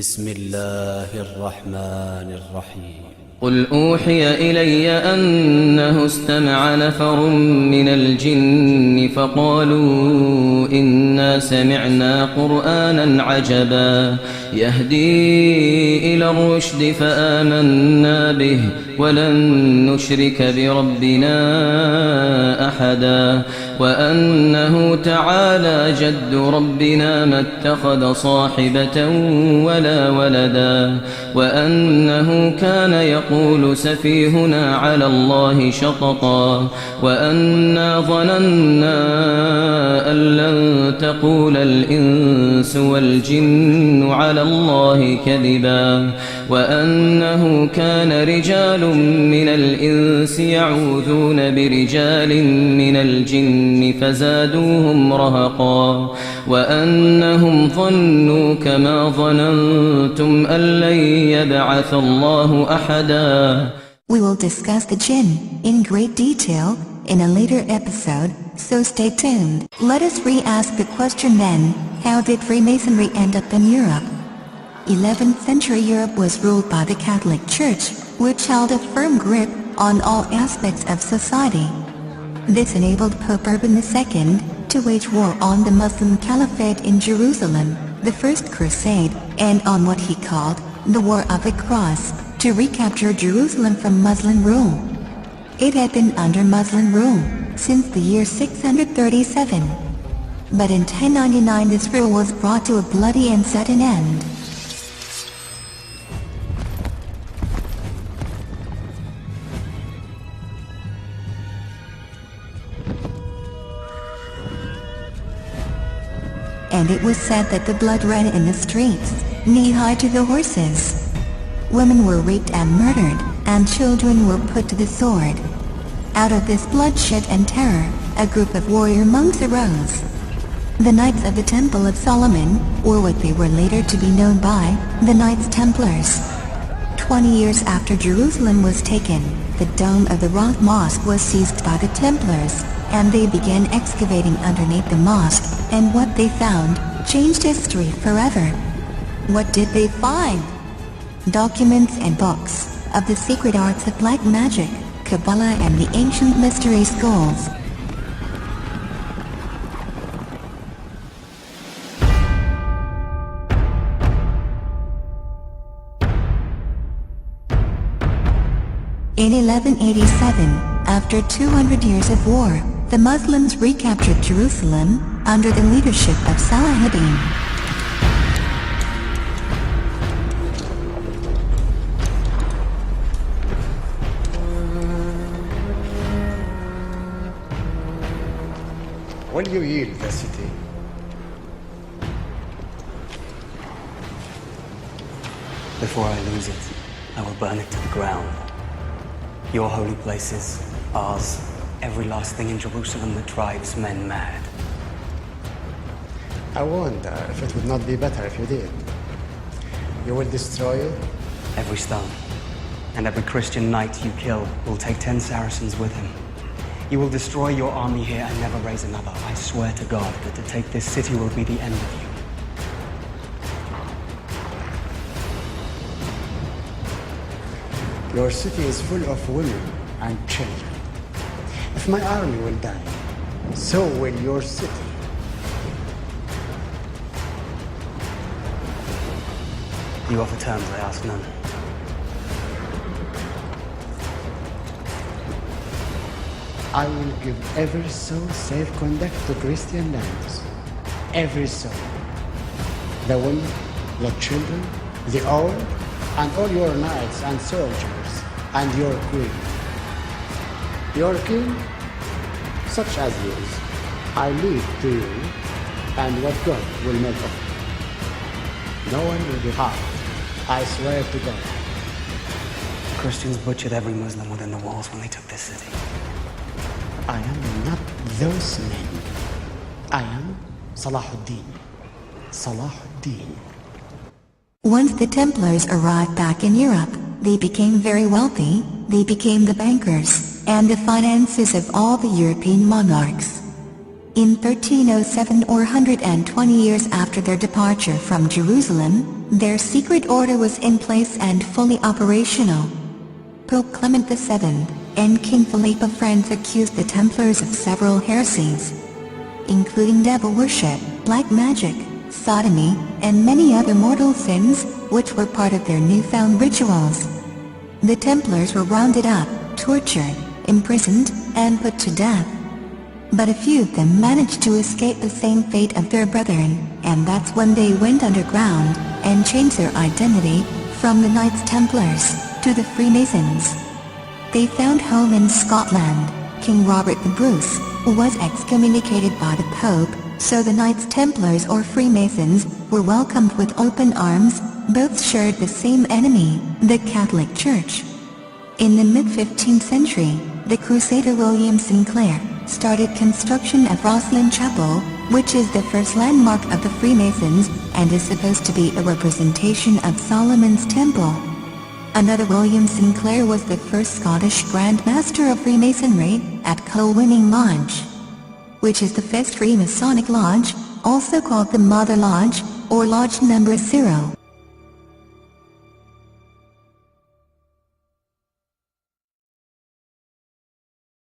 بسم الله الرحمن الرحيم قل أوحي إلي أنه استمع نفر من الجن فقالوا إنا سمعنا قرآنا عجبا يهدي إلى الرشد فآمنا به ولن نشرك بربنا أحدا وأنه تعالى جد ربنا ما اتخذ صاحبة ولا ولدا وأنه كان يقول سفيهنا على الله شططا وأنا ظننا أن لن تقول الإنس والجن على الله كذبا وأنه كان رجال من الإنس يعوذون برجال من الجن فزادوهم رهقا وأنهم ظنوا كما ظننتم أن لن يبعث الله أحدا. We will discuss the jinn in great detail in a later episode, so stay tuned. Let us re-ask the question then, how did Freemasonry end up in Europe? 11th century Europe was ruled by the Catholic Church, which held a firm grip on all aspects of society. This enabled Pope Urban II to wage war on the Muslim Caliphate in Jerusalem, the First Crusade, and on what he called the War of the Cross, to recapture Jerusalem from Muslim rule. It had been under Muslim rule since the year 637. But in 1099 this rule was brought to a bloody and sudden end. And it was said that the blood ran in the streets, knee-high to the horses. Women were raped and murdered, and children were put to the sword. Out of this bloodshed and terror, a group of warrior monks arose. The Knights of the Temple of Solomon, or what they were later to be known by, the Knights Templars. 20 years after Jerusalem was taken, the dome of the Roth Mosque was seized by the Templars, and they began excavating underneath the mosque, and what they found changed history forever. What did they find? Documents and books of the secret arts of black magic, Kabbalah and the ancient mystery schools. In 1187, after 200 years of war, the Muslims recaptured Jerusalem under the leadership of Saladin. Will you yield the city? Before I lose it, I will burn it to the ground. Your holy places, ours, every last thing in Jerusalem that drives men mad. I wonder if it would not be better if you did. You will destroy it? Every stone, and every Christian knight you kill will take 10 Saracens with him. You will destroy your army here and never raise another. I swear to God that to take this city will be the end of you. Your city is full of women and children. If my army will die, so will your city. You offer terms, I ask none. I will give every soul safe conduct to Christian lands. Every soul. The women, the children, the old, and all your knights and soldiers, and your queen. Your king, such as yours, I leave to you, and what God will make of it. No one will be harmed, I swear to God. The Christians butchered every Muslim within the walls when they took this city. I am not those men. I am Salahuddin. Salahuddin. Once the Templars arrived back in Europe, they became very wealthy, they became the bankers, and the finances of all the European monarchs. In 1307, or 120 years after their departure from Jerusalem, their secret order was in place and fully operational. Pope Clement VII and King Philip of France accused the Templars of several heresies, including devil worship, black magic, sodomy, and many other mortal sins, which were part of their newfound rituals. The Templars were rounded up, tortured, imprisoned, and put to death. But a few of them managed to escape the same fate of their brethren, and that's when they went underground and changed their identity from the Knights Templars to the Freemasons. They found home in Scotland. King Robert the Bruce was excommunicated by the Pope, so the Knights Templars or Freemasons were welcomed with open arms. Both shared the same enemy, the Catholic Church. In the mid-15th century, the Crusader William Sinclair started construction of Rosslyn Chapel, which is the first landmark of the Freemasons and is supposed to be a representation of Solomon's Temple. Another William Sinclair was the first Scottish Grand Master of Freemasonry at Colwinning Lodge, which is the first Freemasonic lodge, also called the Mother Lodge, or Lodge Number 0.